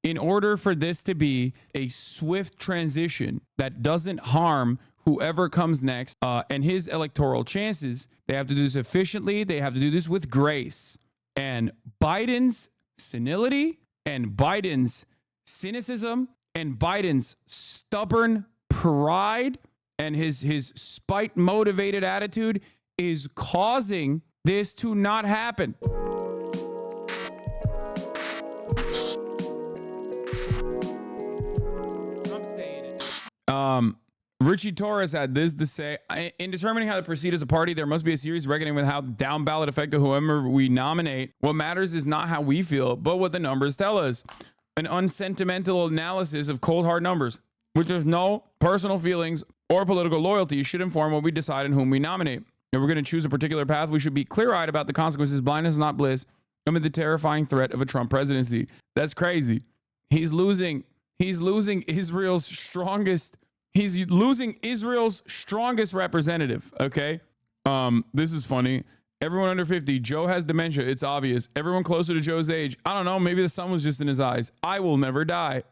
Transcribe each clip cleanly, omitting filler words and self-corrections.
in order for this to be a swift transition that doesn't harm whoever comes next and his electoral chances, they have to do this efficiently. They have to do this with grace. And Biden's senility and Biden's cynicism and Biden's stubborn pride and his spite-motivated attitude is causing this to not happen. I'm saying it. Richie Torres had this to say: in determining how to proceed as a party, there must be a serious reckoning with how down ballot effective whoever we nominate. What matters is not how we feel, but what the numbers tell us. An unsentimental analysis of cold hard numbers, which there's no personal feelings or political loyalty, should inform what we decide and whom we nominate. If we're going to choose a particular path, we should be clear-eyed about the consequences. Blindness is not bliss amid the terrifying threat of a Trump presidency. That's crazy. He's losing Israel's strongest. He's losing Israel's strongest representative. Okay. This is funny. Everyone under 50. Joe has dementia. It's obvious. Everyone closer to Joe's age. I don't know. Maybe the sun was just in his eyes. I will never die.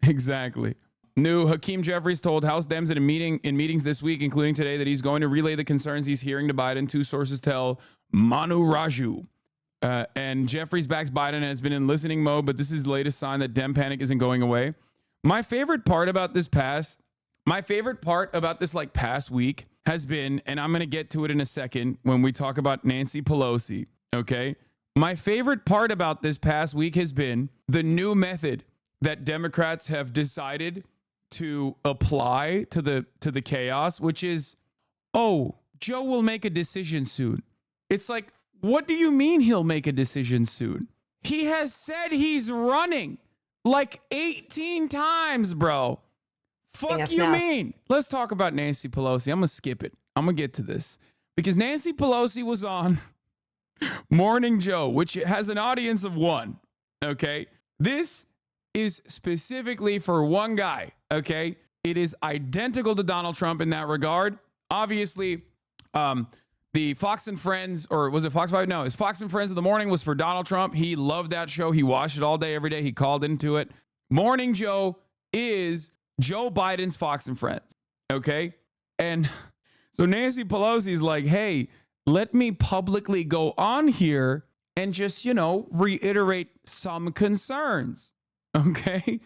Exactly. New Hakeem Jeffries told House Dems in meetings this week, including today, that he's going to relay the concerns he's hearing to Biden. Two sources tell Manu Raju. And Jeffries backs Biden and has been in listening mode, but this is the latest sign that Dem panic isn't going away. My favorite part about this past week has been, and I'm going to get to it in a second when we talk about Nancy Pelosi. Okay. My favorite part about this past week has been the new method that Democrats have decided to apply to the chaos, which is, oh, Joe will make a decision soon. It's like, what do you mean he'll make a decision soon? He has said he's running like 18 times, bro. Fuck you mean? Let's talk about Nancy Pelosi. I'm going to skip it. I'm going to get to this because Nancy Pelosi was on Morning Joe, which has an audience of one. Okay. This is specifically for one guy. Okay. It is identical to Donald Trump in that regard. Obviously, the Fox and Friends, or was it Fox 5? No, it's Fox and Friends of the Morning was for Donald Trump. He loved that show. He watched it all day, every day. He called into it. Morning Joe is Joe Biden's Fox and Friends. Okay. And so Nancy Pelosi's like, hey, let me publicly go on here and just, reiterate some concerns. Okay.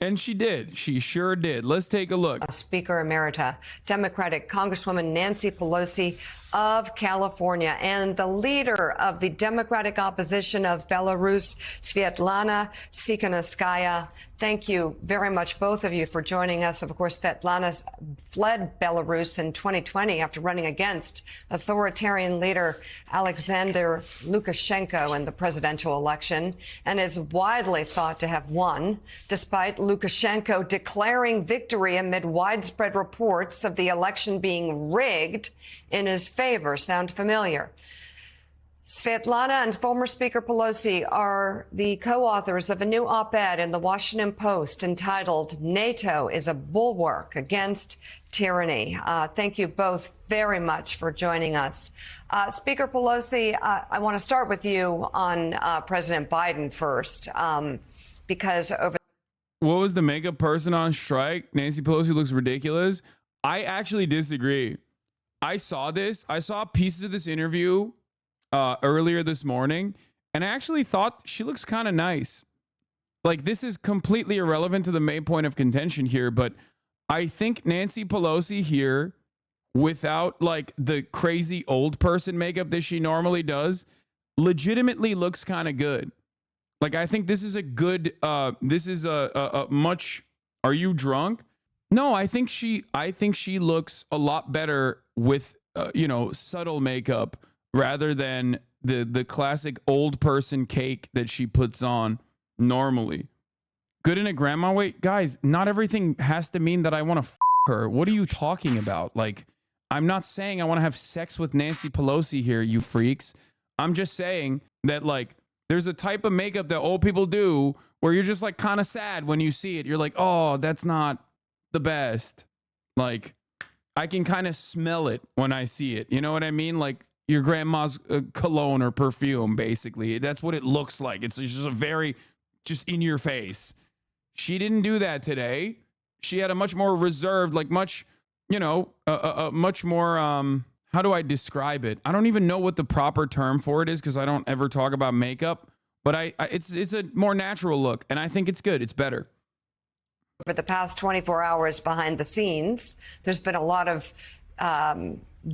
And she did. She sure did. Let's take a look. Speaker Emerita, Democratic Congresswoman Nancy Pelosi of California, and the leader of the Democratic opposition of Belarus, Svetlana Tikhanovskaya. Thank you very much, both of you, for joining us. Of course, Svetlana fled Belarus in 2020 after running against authoritarian leader Alexander Lukashenko in the presidential election, and is widely thought to have won, despite Lukashenko declaring victory amid widespread reports of the election being rigged in his favor. Sound familiar? Svetlana and former Speaker Pelosi are the co-authors of a new op-ed in the Washington Post entitled "NATO is a Bulwark Against Tyranny." Thank you both very much for joining us. Speaker Pelosi, I want to start with you on President Biden first, because over... What was the makeup person on strike? Nancy Pelosi looks ridiculous. I actually disagree. I saw pieces of this interview earlier this morning, and I actually thought she looks kind of nice. Like, this is completely irrelevant to the main point of contention here, but I think Nancy Pelosi here, without like the crazy old person makeup that she normally does, legitimately looks kind of good. Like, I think this is a good, this is a much, are you drunk? No, I think she looks a lot better with, subtle makeup rather than the classic old person cake that she puts on normally. Good in a grandma way. Guys, not everything has to mean that I want to her. What are you talking about? Like, I'm not saying I want to have sex with Nancy Pelosi here, you freaks. I'm just saying that, like, there's a type of makeup that old people do where you're just like kind of sad when you see it. You're like, oh, that's not the best. Like, I can kind of smell it when I see it. You know what I mean? Like your grandma's cologne or perfume, basically. That's what it looks like. It's just a very just in your face. She didn't do that today. She had a much more reserved, like much, much more, how do I describe it? I don't even know what the proper term for it is because I don't ever talk about makeup, but it's a more natural look, and I think it's good. It's better. For the past 24 hours behind the scenes, there's been a lot of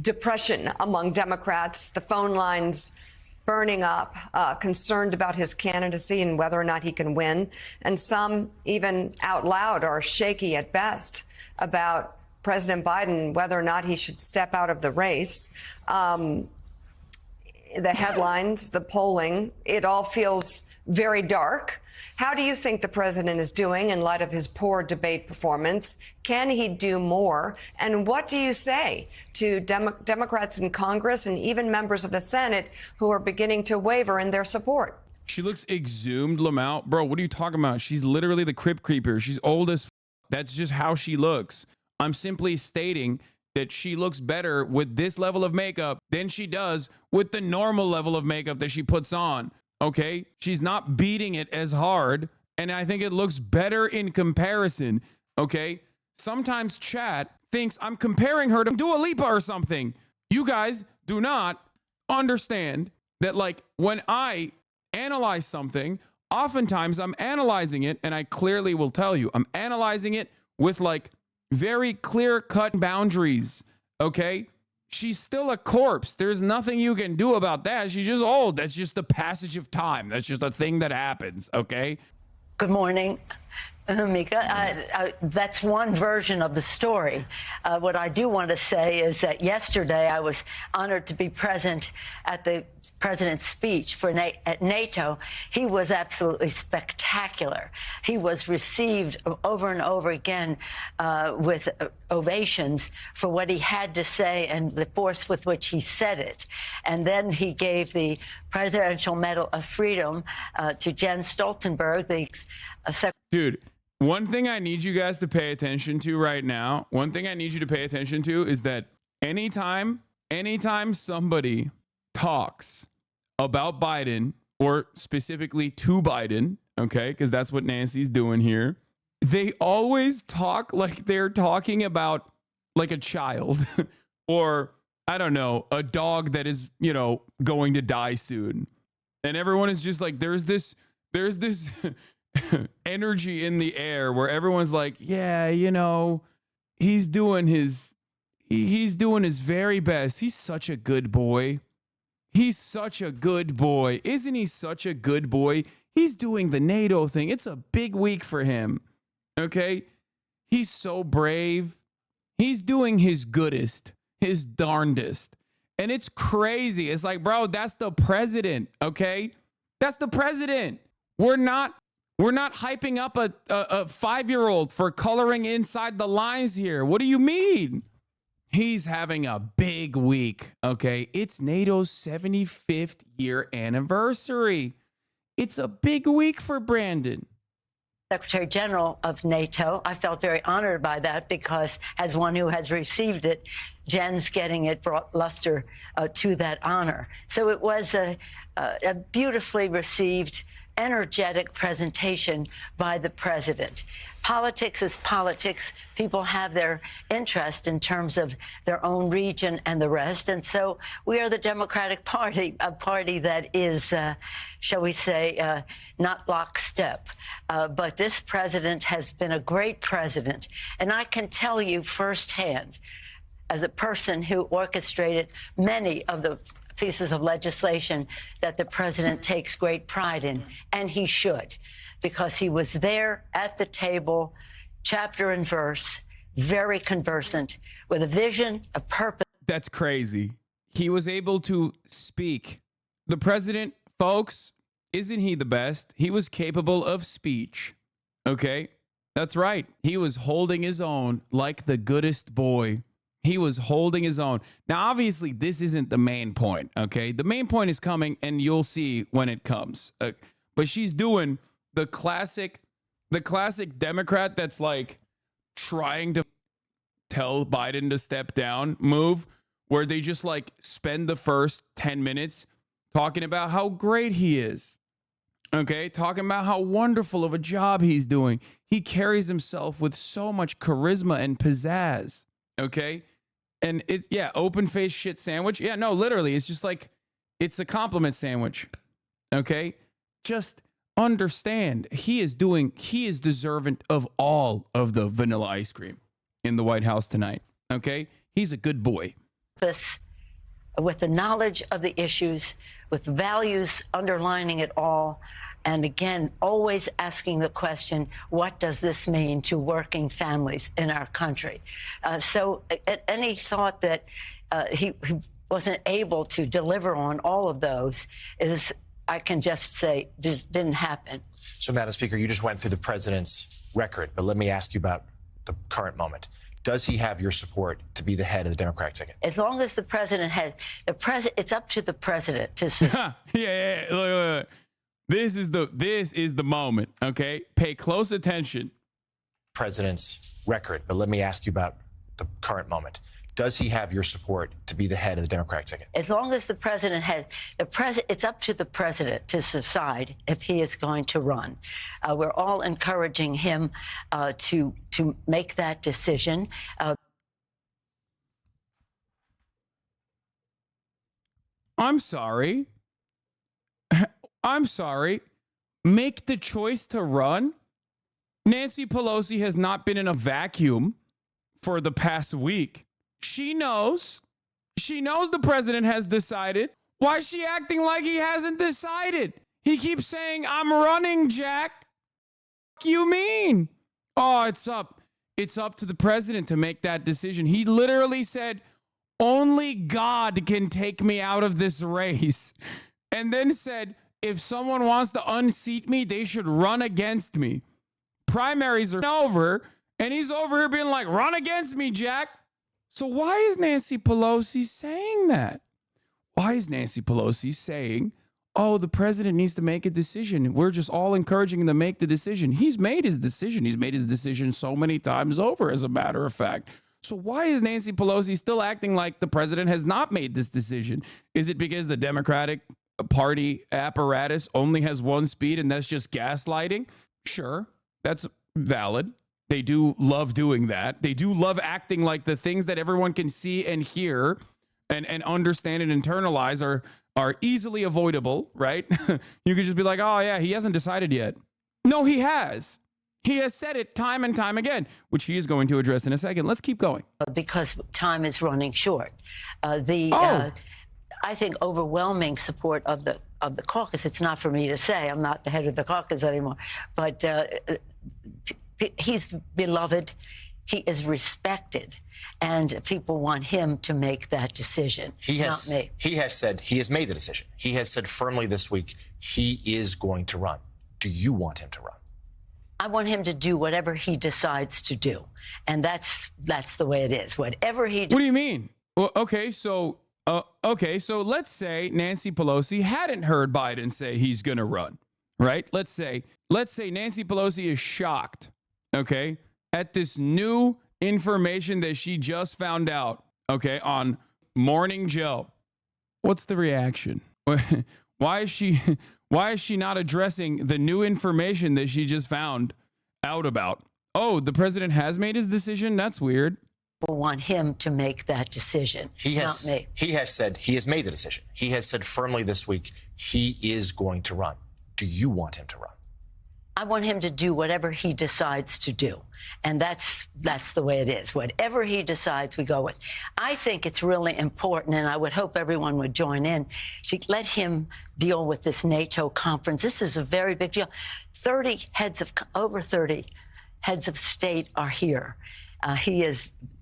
depression among Democrats, the phone lines burning up, concerned about his candidacy and whether or not he can win. And some even out loud are shaky at best about President Biden, whether or not he should step out of the race. The headlines, the polling, it all feels very dark. How do you think the president is doing in light of his poor debate performance? Can he do more? And what do you say to Democrats in Congress and even members of the Senate who are beginning to waver in their support? She looks exhumed, Lamau. Bro, what are you talking about? She's literally the Crypt Creeper. She's old as That's just how she looks. I'm simply stating that she looks better with this level of makeup than she does with the normal level of makeup that she puts on. Okay, she's not beating it as hard, and I think it looks better in comparison. Okay, sometimes chat thinks I'm comparing her to Dua Lipa or something. You guys do not understand that, like, when I analyze something, oftentimes I'm analyzing it, and I clearly will tell you, I'm analyzing it with like very clear-cut boundaries. Okay, she's still a corpse. There's nothing you can do about that. She's just old. That's just the passage of time. That's just a thing that happens. Okay. Good morning, Mika. That's one version of the story. What I do want to say is that yesterday I was honored to be present at the president's speech at NATO. He was absolutely spectacular. He was received over and over again with ovations for what he had to say and the force with which he said it. And then he gave the Presidential Medal of Freedom to Jens Stoltenberg, the Dude, one thing I need you guys to pay attention to right now, one thing I need you to pay attention to is that anytime somebody talks about Biden, or specifically to Biden, okay, because that's what Nancy's doing here, they always talk like they're talking about like a child or, I don't know, a dog that is, going to die soon. And everyone is just like, there's this energy in the air where everyone's like, yeah, he's doing his very best. He's such a good boy. He's such a good boy. Isn't he such a good boy? He's doing the NATO thing. It's a big week for him. Okay? He's so brave. He's doing his goodest, his darndest. And it's crazy. It's like, bro, that's the president. Okay? That's the president. We're not hyping up a 5-year-old for coloring inside the lines here. What do you mean? He's having a big week, okay? It's NATO's 75th year anniversary. It's a big week for Brandon. Secretary General of NATO. I felt very honored by that because, as one who has received it, Jen's getting it brought luster to that honor. So it was a beautifully received, energetic presentation by the president. Politics is politics. People have their interest in terms of their own region and the rest. And so we are the Democratic Party, a party that is, shall we say, not lockstep. But this president has been a great president. And I can tell you firsthand, as a person who orchestrated many of the pieces of legislation that the president takes great pride in, and he should, because he was there at the table, chapter and verse, very conversant, with a vision, a purpose. That's crazy. He was able to speak. The president, folks, isn't he the best? He was capable of speech. Okay? That's right. He was holding his own like the goodest boy. He was holding his own. Now, obviously, this isn't the main point, okay? The main point is coming, and you'll see when it comes. But she's doing the classic Democrat that's like trying to tell Biden to step down move, where they just like spend the first 10 minutes talking about how great he is. Okay, talking about how wonderful of a job he's doing. He carries himself with so much charisma and pizzazz. Okay, and it's open face shit sandwich. Yeah, no, literally, it's just like it's the compliment sandwich. Okay, just understand he is deserving of all of the vanilla ice cream in the White House tonight. Okay, he's a good boy. With the knowledge of the issues, with values underlining it all, and again, always asking the question, what does this mean to working families in our country? So any thought that he wasn't able to deliver on all of those is, I can just say, just didn't happen. So, Madam Speaker, you just went through the president's record, but let me ask you about the current moment. Does he have your support to be the head of the Democratic ticket? As long as the president had it's up to the president to say. Look. This is the moment. Okay, pay close attention. President's record, but let me ask you about the current moment. Does he have your support to be the head of the Democratic ticket? As long as the president had it's up to the president to decide if he is going to run. We're all encouraging him to make that decision. I'm sorry. Make the choice to run. Nancy Pelosi has not been in a vacuum for the past week. She knows the president has decided. Why is she acting like he hasn't decided? He keeps saying, I'm running, Jack. What do you mean? Oh, it's up to the president to make that decision. He literally said, only God can take me out of this race. And then said, if someone wants to unseat me, they should run against me. Primaries are over, and he's over here being like, run against me, Jack. So why is Nancy Pelosi saying that? Why is Nancy Pelosi saying, oh, the president needs to make a decision? We're just all encouraging him to make the decision. He's made his decision. He's made his decision so many times over, as a matter of fact. So why is Nancy Pelosi still acting like the president has not made this decision? Is it because the Democratic Party apparatus only has one speed and that's just gaslighting? Sure, that's valid. They do love doing that. They do love acting like the things that everyone can see and hear and understand and internalize are easily avoidable, right? You could just be like, oh, yeah, he hasn't decided yet. No, he has. He has said it time and time again, which he is going to address in a second. Let's keep going. Because time is running short. I think overwhelming support of the caucus. It's not for me to say. I'm not the head of the caucus anymore. But he's beloved. He is respected, and people want him to make that decision. Not me. He has said he has made the decision. He has said firmly this week he is going to run. Do you want him to run? I want him to do whatever he decides to do, and that's the way it is. Whatever he. What do you mean? Well, okay, so let's say Nancy Pelosi hadn't heard Biden say he's going to run, right? Let's say Nancy Pelosi is shocked, okay, at this new information that she just found out, okay, on Morning Joe. What's the reaction? Why is she not addressing the new information that she just found out about? Oh, the president has made his decision? That's weird. People want him to make that decision, not me. He has said he has made the decision. He has said firmly this week he is going to run. Do you want him to run? I want him to do whatever he decides to do. And that's the way it is. Whatever he decides, we go with. I think it's really important, and I would hope everyone would join in, to let him deal with this NATO conference. This is a very big deal. Over 30 heads of state are here.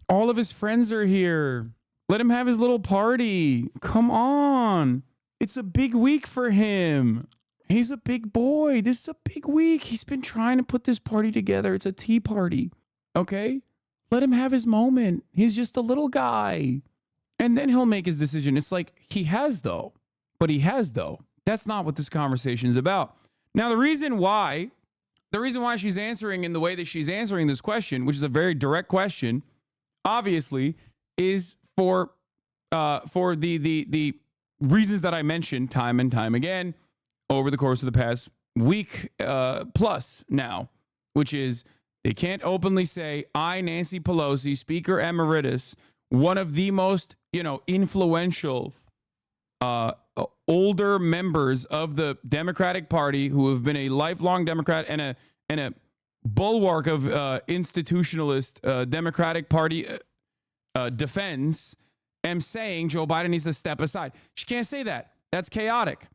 All of his friends are here. Let him have his little party. Come on. It's a big week for him. He's a big boy. This is a big week. He's been trying to put this party together. It's a tea party. Okay? Let him have his moment. He's just a little guy. And then he'll make his decision. It's like he has, though. But he has, though. That's not what this conversation is about. Now, the reason why she's answering in the way that she's answering this question, which is a very direct question, obviously, is for the reasons that I mentioned time and time again over the course of the past week plus now, which is they can't openly say, I, Nancy Pelosi, Speaker Emeritus, one of the most, influential older members of the Democratic Party who have been a lifelong Democrat and a bulwark of institutionalist Democratic Party defense, am saying Joe Biden needs to step aside. She can't say that. That's chaotic.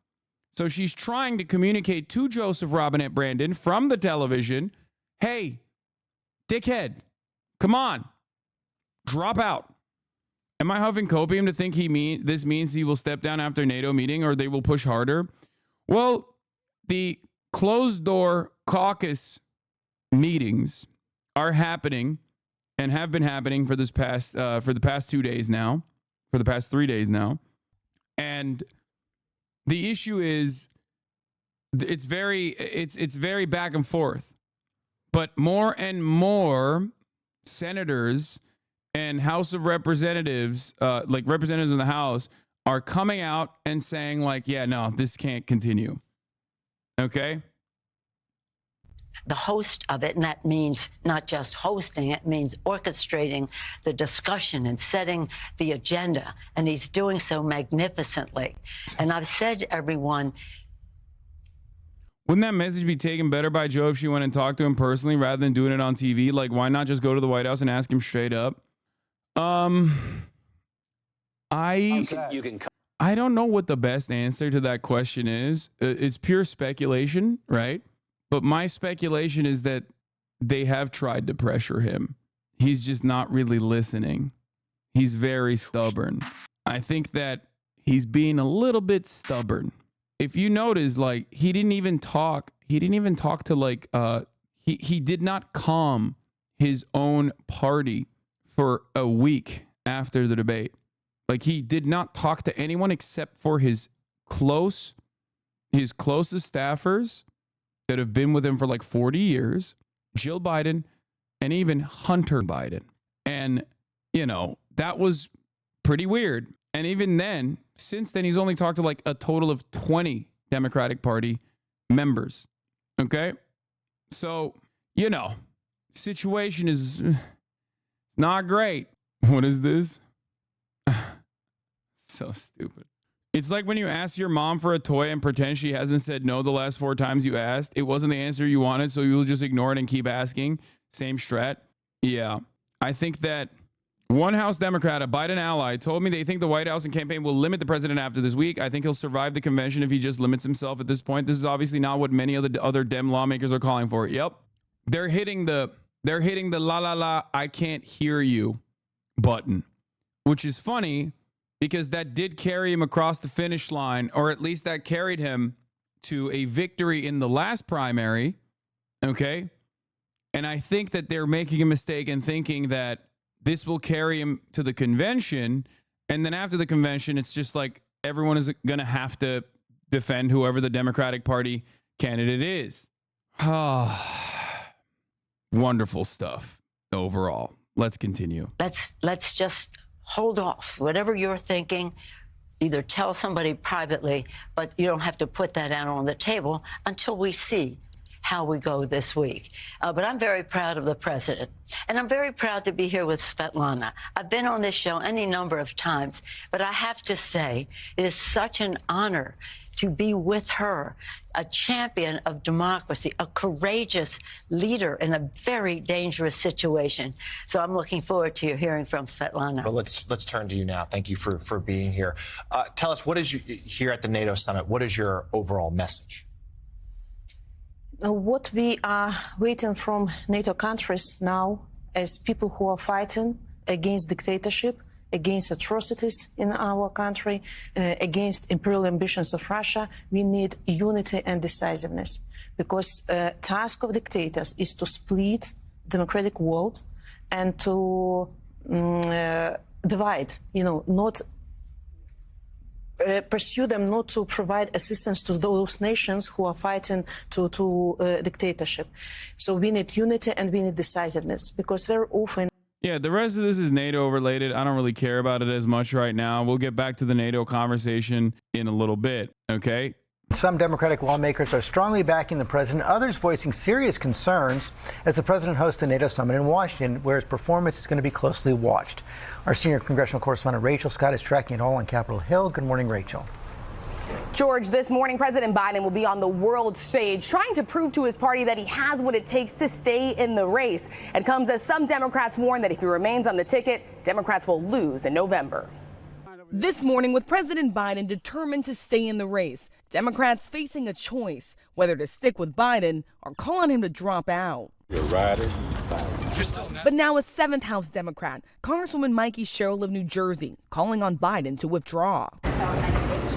So she's trying to communicate to Joseph Robinette Brandon from the television, hey, dickhead, come on, drop out. Am I huffing copium to think this means he will step down after NATO meeting or they will push harder? Well, the closed door caucus meetings are happening and have been happening for the past 2 days now, for the past 3 days now. And the issue is it's very back and forth. But more and more senators and House of Representatives, like representatives in the House, are coming out and saying like, yeah, no, this can't continue. Okay? The host of it, and that means not just hosting, it means orchestrating the discussion and setting the agenda, and he's doing so magnificently. And I've said to everyone, wouldn't that message be taken better by Joe if she went and talked to him personally rather than doing it on TV? Like, why not just go to the White House and ask him straight up? I don't know what the best answer to that question is. It's pure speculation, right? But my speculation is that they have tried to pressure him. He's just not really listening. He's very stubborn. I think that he's being a little bit stubborn. If you notice, like, he didn't even talk to like, he did not calm his own party for a week after the debate. Like, he did not talk to anyone except for his closest staffers that have been with him for like 40 years, Jill Biden, and even Hunter Biden. And, that was pretty weird. And even then, since then, he's only talked to like a total of 20 Democratic Party members. Okay? So, situation is not great. What is this? So stupid. It's like when you ask your mom for a toy and pretend she hasn't said no the last 4 times you asked. It wasn't the answer you wanted, so you'll just ignore it and keep asking. Same strat. Yeah. I think that one House Democrat, a Biden ally, told me they think the White House and campaign will limit the president after this week. I think he'll survive the convention if he just limits himself at this point. This is obviously not what many of the other Dem lawmakers are calling for. Yep. They're hitting the la la la, I can't hear you button, which is funny because that did carry him across the finish line, or at least that carried him to a victory in the last primary. Okay. And I think that they're making a mistake in thinking that this will carry him to the convention. And then after the convention, it's just like everyone is going to have to defend whoever the Democratic Party candidate is. Wonderful stuff overall. Let's continue. Let's just hold off. Whatever you're thinking, either tell somebody privately, but you don't have to put that out on the table until we see how we go this week. But I'm very proud of the president, and I'm very proud to be here with Svetlana. I've been on this show any number of times, but I have to say it is such an honor to be with her, a champion of democracy, a courageous leader in a very dangerous situation. So I'm looking forward to hearing from Svetlana. Well, let's turn to you now. Thank you for being here. Tell us, what is here at the NATO summit? What is your overall message? What we are waiting from NATO countries now as people who are fighting against dictatorship, against atrocities in our country, against imperial ambitions of Russia, we need unity and decisiveness. Because the task of dictators is to split democratic world and to divide, not pursue them, not to provide assistance to those nations who are fighting to dictatorship. So we need unity and we need decisiveness, because very often... Yeah, the rest of this is NATO related. I don't really care about it as much right now. We'll get back to the NATO conversation in a little bit, okay? Some Democratic lawmakers are strongly backing the president, others voicing serious concerns as the president hosts the NATO summit in Washington, where his performance is going to be closely watched. Our senior congressional correspondent Rachel Scott is tracking it all on Capitol Hill. Good morning, Rachel. George, this morning, President Biden will be on the world stage trying to prove to his party that he has what it takes to stay in the race. It comes as some Democrats warn that if he remains on the ticket, Democrats will lose in November. This morning, with President Biden determined to stay in the race, Democrats facing a choice whether to stick with Biden or call on him to drop out. You're riding. But now a 7th House Democrat, Congresswoman Mikey Sherrill of New Jersey, calling on Biden to withdraw. As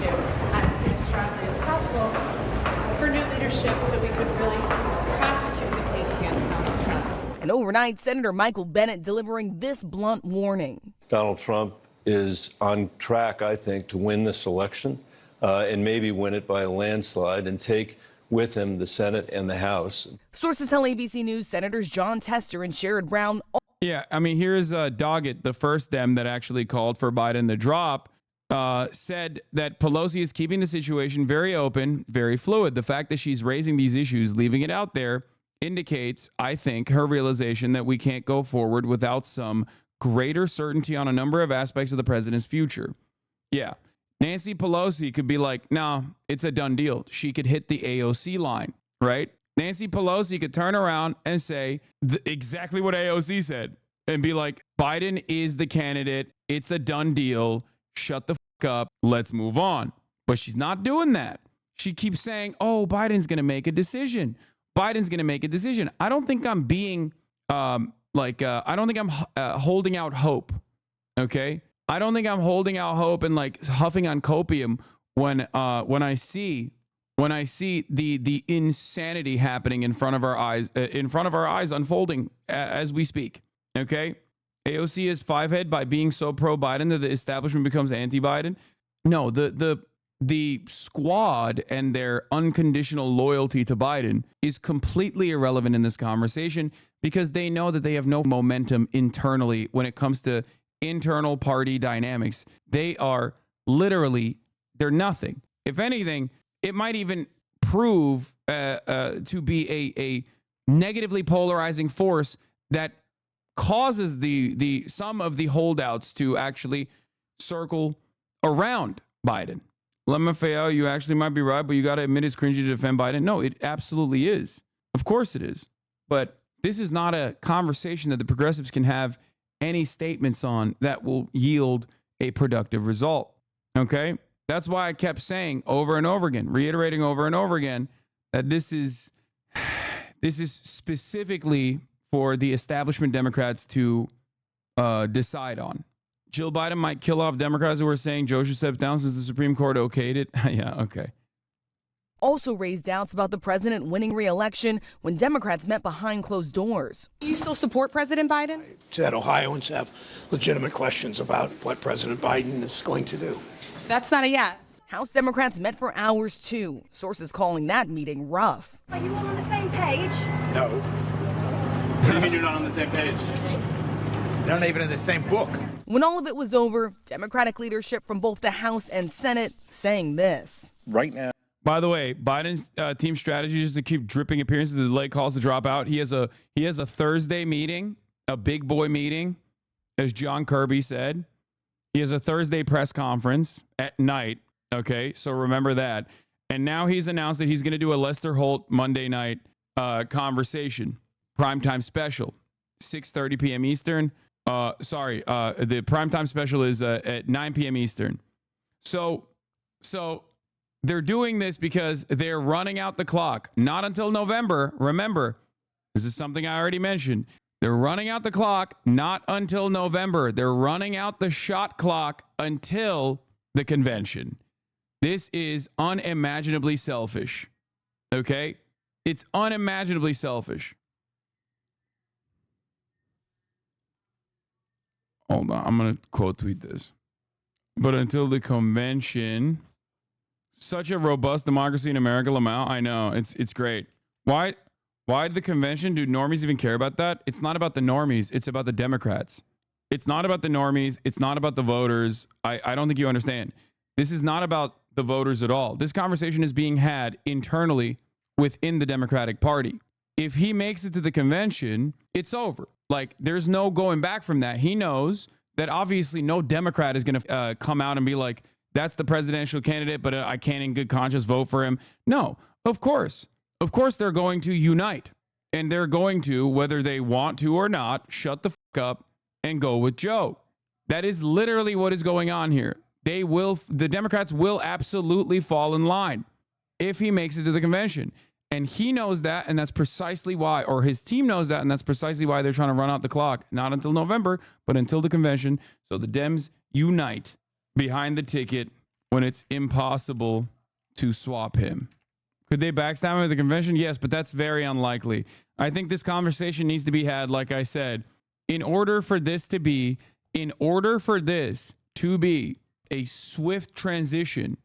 strongly as possible for new leadership so we could really prosecute the case against Donald Trump. And overnight, Senator Michael Bennet delivering this blunt warning. Donald Trump is on track, I think, to win this election and maybe win it by a landslide and take with him the Senate and the House. Sources tell ABC News Senators John Tester and Sherrod Brown. Yeah, I mean, here's Doggett, the first Dem that actually called for Biden to drop, said that Pelosi is keeping the situation very open, very fluid. The fact that she's raising these issues, leaving it out there, indicates, I think, her realization that we can't go forward without some greater certainty on a number of aspects of the president's future. Yeah. Nancy Pelosi could be like, no, it's a done deal. She could hit the AOC line, right? Nancy Pelosi could turn around and say exactly what AOC said and be like, Biden is the candidate. It's a done deal. Shut the fuck up. Let's move on. But she's not doing that. She keeps saying, oh, Biden's going to make a decision. Biden's going to make a decision. I don't think I'm being I don't think I'm holding out hope. Okay. I don't think I'm holding out hope and like huffing on copium when I see the insanity happening in front of our eyes unfolding as we speak. Okay. AOC is fivehead by being so pro-Biden that the establishment becomes anti-Biden. No, the squad and their unconditional loyalty to Biden is completely irrelevant in this conversation because they know that they have no momentum internally when it comes to internal party dynamics. They are literally, they're nothing. If anything, it might even prove to be a negatively polarizing force that causes the some of the holdouts to actually circle around Biden. LaMaFeo, you actually might be right, but you got to admit it's cringy to defend Biden. No, it absolutely is. Of course it is. But this is not a conversation that the progressives can have any statements on that will yield a productive result. Okay? That's why I kept saying over and over again, reiterating over and over again, that this is specifically for the establishment Democrats to decide on. Jill Biden might kill off Democrats who are saying Joe should step down since the Supreme Court okayed it. Yeah, okay. Also raised doubts about the president winning re-election when Democrats met behind closed doors. Do you still support President Biden? Said Ohioans have legitimate questions about what President Biden is going to do. That's not a yes. House Democrats met for hours too. Sources calling that meeting rough. Are you all on the same page? No. What do you mean you're not on the same page? They're not even in the same book. When all of it was over, Democratic leadership from both the House and Senate saying this. Right now. By the way, Biden's team strategy is to keep dripping appearances to delay calls to drop out. He has a Thursday meeting, a big boy meeting, as John Kirby said. He has a Thursday press conference at night. Okay, so remember that. And now he's announced that he's going to do a Lester Holt Monday night conversation, primetime special, 6:30 p.m. Eastern. The primetime special is at 9 p.m. Eastern. So they're doing this because they're running out the clock. Not until November. Remember, this is something I already mentioned. They're running out the clock, not until November. They're running out the shot clock until the convention. This is unimaginably selfish. Okay? It's unimaginably selfish. Hold on. I'm going to quote tweet this. But until the convention, such a robust democracy in America, Lamau. I know. It's great. Why did the convention? Do normies even care about that? It's not about the normies. It's about the Democrats. It's not about the normies. It's not about the voters. I don't think you understand. This is not about the voters at all. This conversation is being had internally within the Democratic Party. If he makes it to the convention, it's over. Like, there's no going back from that. He knows that obviously no Democrat is going to come out and be like, that's the presidential candidate, but I can't in good conscience vote for him. No, of course. Of course they're going to unite. And they're going to, whether they want to or not, shut the fuck up and go with Joe. That is literally what is going on here. The Democrats will absolutely fall in line if he makes it to the convention. And he knows that, and that's precisely why, or his team knows that, and that's precisely why they're trying to run out the clock, not until November, but until the convention. So the Dems unite behind the ticket when it's impossible to swap him. Could they backstab him at the convention? Yes, but that's very unlikely. I think this conversation needs to be had, like I said, in order for this to be a swift transition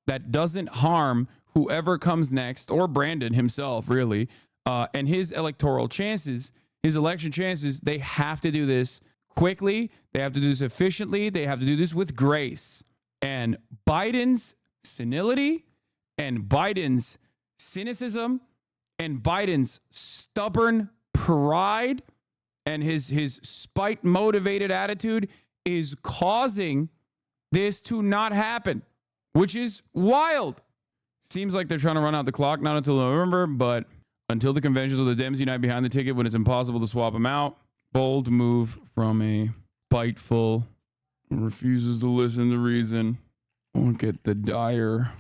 that doesn't harm whoever comes next, or Brandon himself, really, and his electoral chances, his election chances. They have to do this quickly. They have to do this efficiently. They have to do this with grace. And Biden's senility and Biden's cynicism and Biden's stubborn pride and his spite-motivated attitude is causing this to not happen, which is wild. Seems like they're trying to run out the clock, not until November, but until the conventions where the Dems unite behind the ticket when it's impossible to swap them out. Bold move from a spiteful, refuses to listen to reason. Won't get the dire.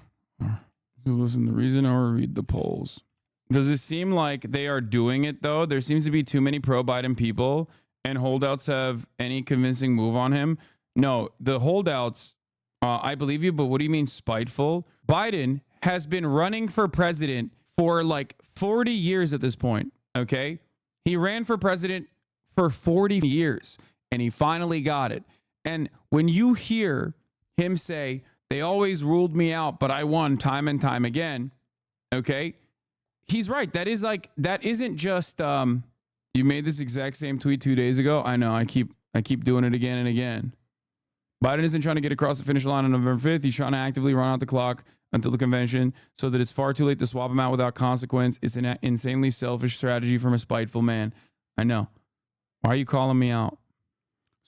To listen to reason or read the polls. Does it seem like they are doing it, though? There seems to be too many pro-Biden people, and holdouts have any convincing move on him. No, the holdouts, I believe you, but what do you mean spiteful? Biden has been running for president for like 40 years at this point, okay? He ran for president for 40 years, and he finally got it. And when you hear him say, they always ruled me out, but I won time and time again, okay? He's right. That isn't just, you made this exact same tweet 2 days ago. I know, I keep doing it again and again. Biden isn't trying to get across the finish line on November 5th. He's trying to actively run out the clock until the convention so that it's far too late to swap him out without consequence. It's an insanely selfish strategy from a spiteful man. I know. Why are you calling me out?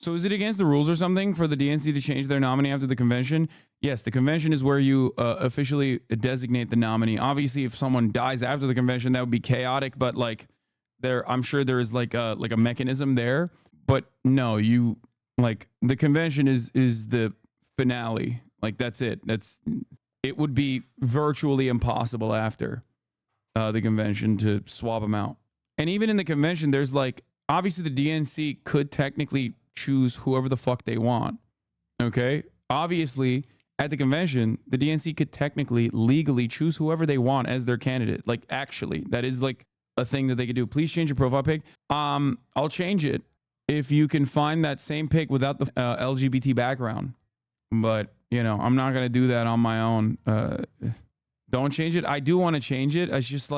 So is it against the rules or something for the DNC to change their nominee after the convention? Yes, the convention is where you officially designate the nominee. Obviously, if someone dies after the convention, that would be chaotic. But like, I'm sure there is like a mechanism there. But no, the convention is the finale. Like, that's it. It would be virtually impossible after the convention to swap them out. And even in the convention, there's obviously the DNC could technically choose whoever the fuck they want. Okay? Obviously, at the convention, the DNC could technically, legally choose whoever they want as their candidate. Actually, that is a thing that they could do. Please change your profile pic. I'll change it if you can find that same pic without the LGBT background. But, I'm not going to do that on my own. Don't change it. I do want to change it. It's just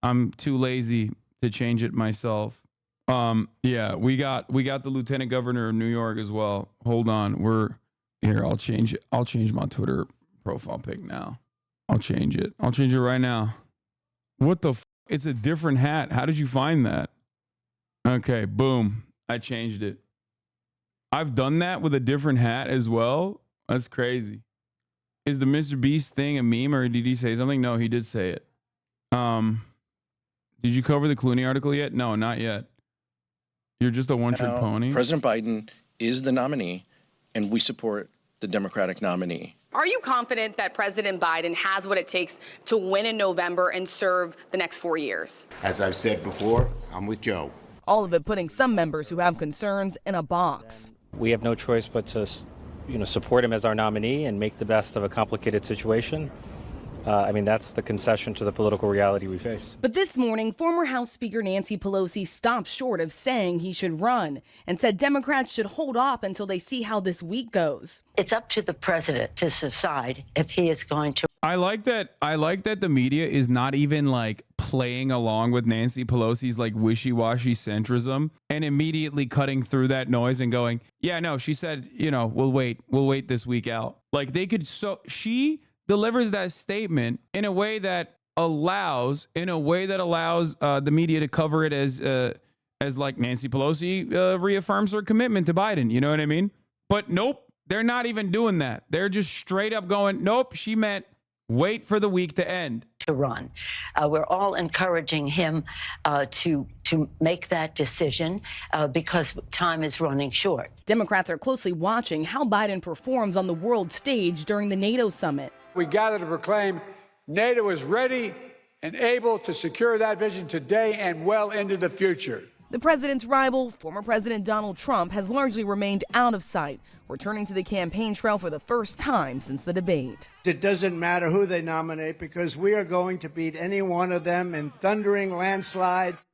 I'm too lazy to change it myself. Yeah, we got the Lieutenant Governor of New York as well. Hold on. I'll change it. I'll change my Twitter profile pic now. I'll change it. I'll change it right now. What the It's a different hat. How did you find that? Okay, boom. I changed it. I've done that with a different hat as well. That's crazy. Is the Mr. Beast thing a meme, or did he say something? No, he did say it. Did you cover the Clooney article yet? No, not yet. You're just a one-trick pony? President Biden is the nominee, and we support the Democratic nominee. Are you confident that President Biden has what it takes to win in November and serve the next 4 years? As I've said before, I'm with Joe. All of it putting some members who have concerns in a box. We have no choice but to, support him as our nominee and make the best of a complicated situation. That's the concession to the political reality we face. But this morning, former House Speaker Nancy Pelosi stopped short of saying he should run and said Democrats should hold off until they see how this week goes. It's up to the president to decide if he is going to. I like that the media is not even playing along with Nancy Pelosi's wishy-washy centrism and immediately cutting through that noise and going, yeah, no, she said, we'll wait this week out. delivers that statement in a way that allows the media to cover it as like Nancy Pelosi reaffirms her commitment to Biden. You know what I mean? But nope, they're not even doing that. They're just straight up going, nope, she meant wait for the week to end. To run. We're all encouraging him to make that decision because time is running short. Democrats are closely watching how Biden performs on the world stage during the NATO summit. We gather to proclaim NATO is ready and able to secure that vision today and well into the future. The president's rival, former President Donald Trump, has largely remained out of sight, returning to the campaign trail for the first time since the debate. It doesn't matter who they nominate because we are going to beat any one of them in thundering landslides.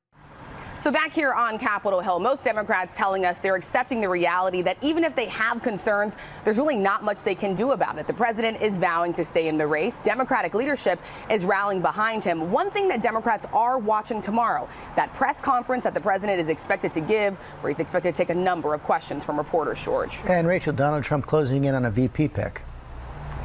So back here on Capitol Hill, most Democrats telling us they're accepting the reality that even if they have concerns, there's really not much they can do about it. The president is vowing to stay in the race. Democratic leadership is rallying behind him. One thing that Democrats are watching tomorrow, that press conference that the president is expected to give, where he's expected to take a number of questions from reporters, George. And Rachel, Donald Trump closing in on a VP pick.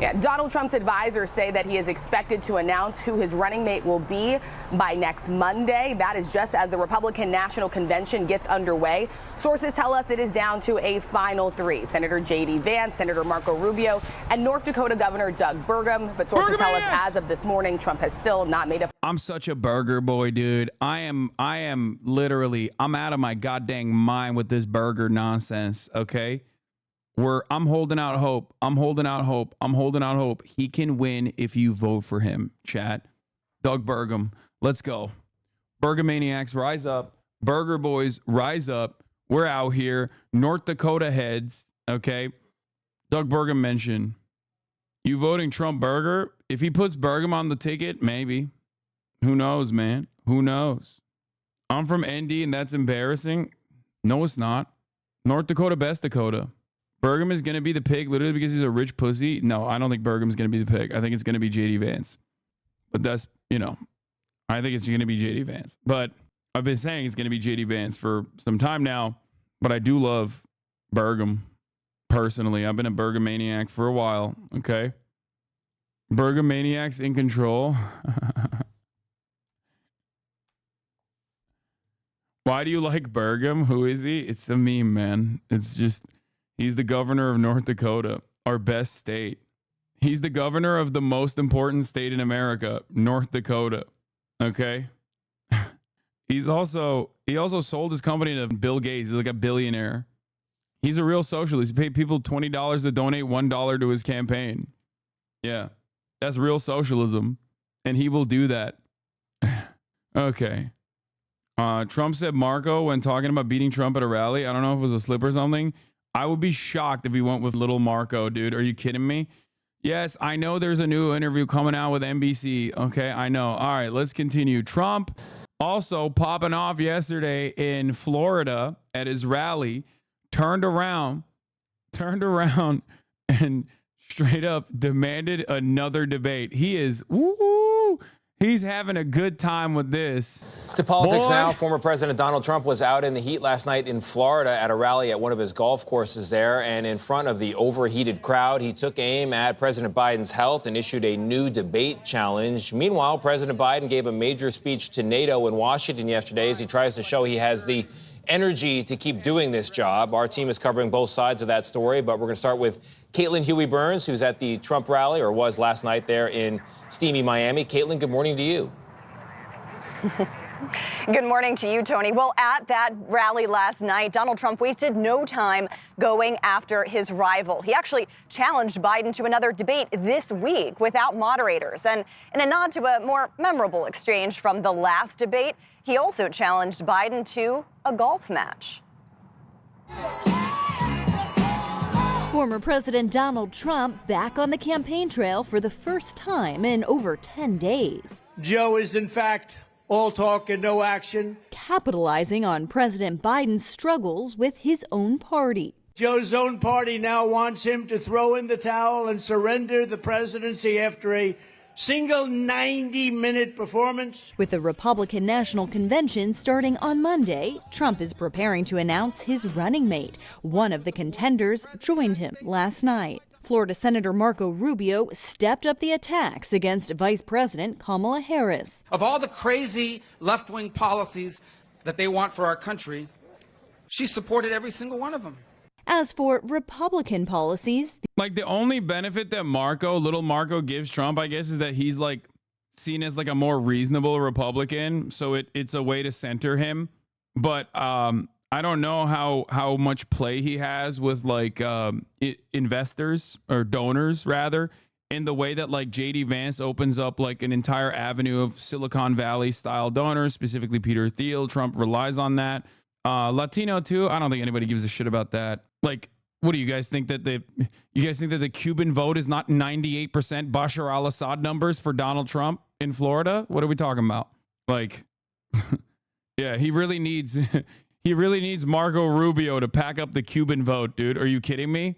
Yeah, Donald Trump's advisors say that he is expected to announce who his running mate will be by next Monday. That is just as the Republican National Convention gets underway. Sources tell us it is down to a final three: Senator J.D. Vance, Senator Marco Rubio, and North Dakota Governor Doug Burgum. But sources tell us as of this morning, Trump has still not made up. I'm such a burger boy, dude. I am literally, I'm out of my goddamn mind with this burger nonsense, okay? I'm holding out hope. I'm holding out hope. I'm holding out hope. He can win if you vote for him, chat. Doug Burgum, let's go. Burger Maniacs, rise up. Burger Boys, rise up. We're out here. North Dakota heads, okay? Doug Burgum mentioned, you voting Trump Burger? If he puts Burgum on the ticket, maybe. Who knows, man? Who knows? I'm from ND and that's embarrassing. No, it's not. North Dakota, best Dakota. Burgum is going to be the pig literally because he's a rich pussy. No, I don't think Burgum's going to be the pig. I think it's going to be J.D. Vance. But that's, I think it's going to be J.D. Vance. But I've been saying it's going to be J.D. Vance for some time now. But I do love Burgum personally. I've been a Burgum maniac for a while. Okay. Burgum maniacs in control. Why do you like Burgum? Who is he? It's a meme, man. It's just... He's the governor of North Dakota, our best state. He's the governor of the most important state in America, North Dakota. Okay? He also sold his company to Bill Gates. He's like a billionaire. He's a real socialist. He paid people $20 to donate $1 to his campaign. Yeah. That's real socialism. And he will do that. Okay. Trump said Marco when talking about beating Trump at a rally. I don't know if it was a slip or something. I would be shocked if he went with little Marco, dude. Are you kidding me? Yes, I know there's a new interview coming out with NBC. Okay, I know. All right, let's continue. Trump also popping off yesterday in Florida at his rally, turned around and straight up demanded another debate. He is, he's having a good time with this. To politics now, former President Donald Trump was out in the heat last night in Florida at a rally at one of his golf courses there. And in front of the overheated crowd, he took aim at President Biden's health and issued a new debate challenge. Meanwhile, President Biden gave a major speech to NATO in Washington yesterday as he tries to show he has the energy to keep doing this job. Our team is covering both sides of that story, but we're going to start with Caitlin Huey-Burns, who's at the Trump rally, or was last night there in steamy Miami. Caitlin, good morning to you. Good morning to you, Tony. Well, at that rally last night, Donald Trump wasted no time going after his rival. He actually challenged Biden to another debate this week without moderators. And in a nod to a more memorable exchange from the last debate, he also challenged Biden to a golf match. Former President Donald Trump back on the campaign trail for the first time in over 10 days. Joe is, in fact, all talk and no action. Capitalizing on President Biden's struggles with his own party. Joe's own party now wants him to throw in the towel and surrender the presidency after a single 90-minute performance. With the Republican National Convention starting on Monday, Trump is preparing to announce his running mate. One of the contenders joined him last night. Florida Senator Marco Rubio stepped up the attacks against Vice President Kamala Harris. Of all the crazy left-wing policies that they want for our country, she supported every single one of them. As for Republican policies, like the only benefit that little Marco gives Trump, I guess, is that he's like seen as like a more reasonable Republican. So it's a way to center him. But I don't know how much play he has with like investors or donors rather, in the way that like JD Vance opens up like an entire avenue of Silicon Valley style donors, specifically Peter Thiel. Trump relies on that. Latino too. I don't think anybody gives a shit about that. Like, what do you guys think that the Cuban vote is not 98% Bashar al-Assad numbers for Donald Trump in Florida? What are we talking about? Like, yeah, he really needs Marco Rubio to pack up the Cuban vote, dude. Are you kidding me?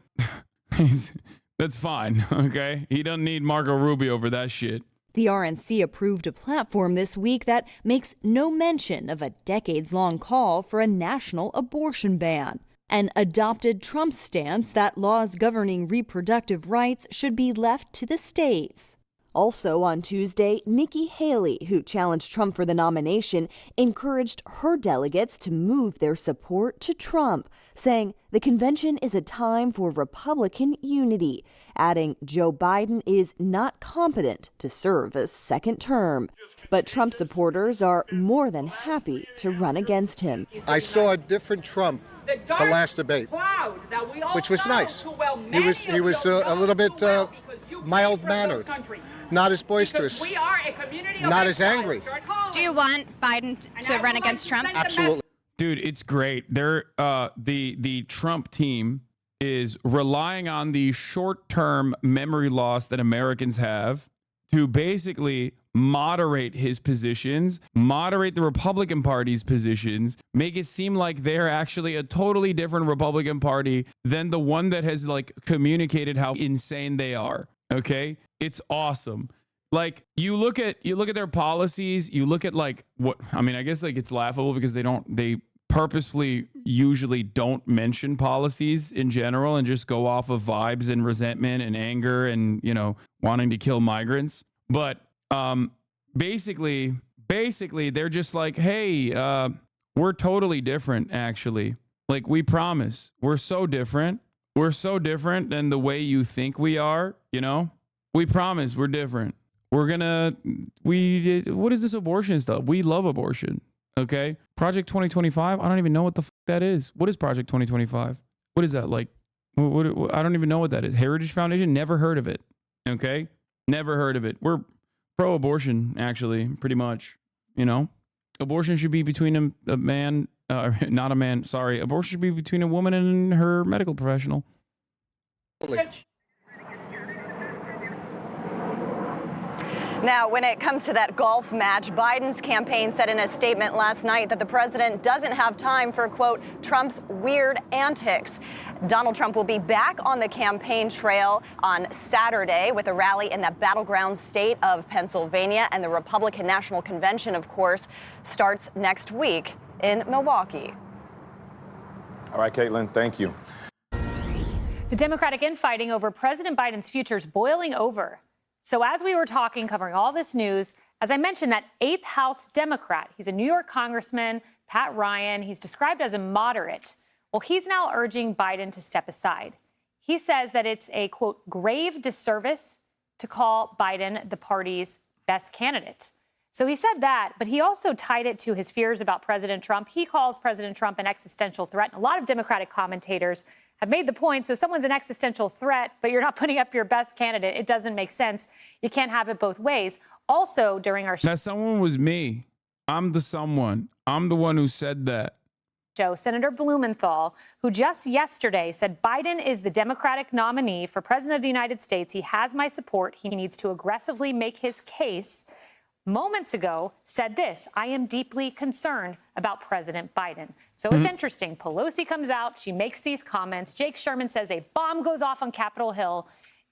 That's fine. Okay. He doesn't need Marco Rubio for that shit. the RNC approved a platform this week that makes no mention of a decades-long call for a national abortion ban, and adopted Trump's stance that laws governing reproductive rights should be left to the states. Also on Tuesday, Nikki Haley, who challenged Trump for the nomination, encouraged her delegates to move their support to Trump, saying the convention is a time for Republican unity, adding Joe Biden is not competent to serve a second term. But Trump supporters are more than happy to run against him. I saw a different Trump the last debate, which was nice. He was a little bit mild-mannered, not as boisterous, not as angry. Do you want Biden to run against Trump? Absolutely. Dude, it's great. The Trump team is relying on the short-term memory loss that Americans have to basically moderate his positions, moderate the Republican Party's positions, make it seem like they're actually a totally different Republican Party than the one that has like communicated how insane they are. Okay? It's awesome. Like you look at their policies, you look at like what I mean, I guess like it's laughable because they purposefully usually don't mention policies in general and just go off of vibes and resentment and anger and, you know, wanting to kill migrants. But basically they're just like, hey, we're totally different, actually. Like, we promise. We're so different. We're so different than the way you think we are, you know? We promise we're different. What is this abortion stuff? We love abortion, okay? Project 2025, I don't even know what the fuck that is. What is Project 2025? What is that, like? What I don't even know what that is. Heritage Foundation? Never heard of it, okay? Never heard of it. We're pro-abortion, actually, pretty much. You know, abortion should be between a man, not a man. Sorry, abortion should be between a woman and her medical professional. Now, when it comes to that golf match, Biden's campaign said in a statement last night that the president doesn't have time for, quote, Trump's weird antics. Donald Trump will be back on the campaign trail on Saturday with a rally in the battleground state of Pennsylvania. And the Republican National Convention, of course, starts next week in Milwaukee. All right, Caitlin, thank you. The Democratic infighting over President Biden's future is boiling over. So as we were talking, covering all this news, as I mentioned, that 8th House Democrat, he's a New York congressman, Pat Ryan, he's described as a moderate. Well, he's now urging Biden to step aside. He says that it's a, quote, grave disservice to call Biden the party's best candidate. So he said that, but he also tied it to his fears about President Trump. He calls President Trump an existential threat. And a lot of Democratic commentators have made the point, so someone's an existential threat, but you're not putting up your best candidate. It doesn't make sense. You can't have it both ways. Also, during our That someone was me. I'm the someone. I'm the one who said that. show, Senator Blumenthal, who just yesterday said Biden is the Democratic nominee for President of the United States. He has my support. He needs to aggressively make his case. Moments ago said this: I am deeply concerned about President Biden. So it's interesting. Pelosi comes out. She makes these comments. Jake Sherman says a bomb goes off on Capitol Hill.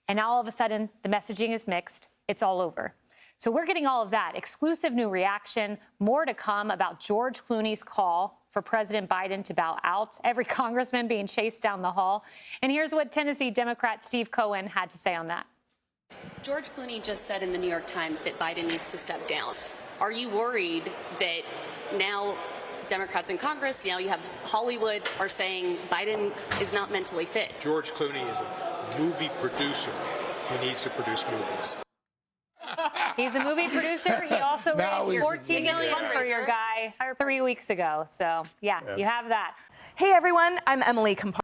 And now all of a sudden, the messaging is mixed. It's all over. So we're getting all of that. Exclusive new reaction. More to come about George Clooney's call for President Biden to bow out. Every congressman being chased down the hall. And here's what Tennessee Democrat Steve Cohen had to say on that. George Clooney just said in the New York Times that Biden needs to step down. Are you worried that now Democrats in Congress, you have Hollywood, are saying Biden is not mentally fit? George Clooney is a movie producer. He needs to produce movies. He's the movie producer. He also raised $14 million for your guy 3 weeks ago. So, yeah, you have that. Hey, everyone. I'm Emily Compar.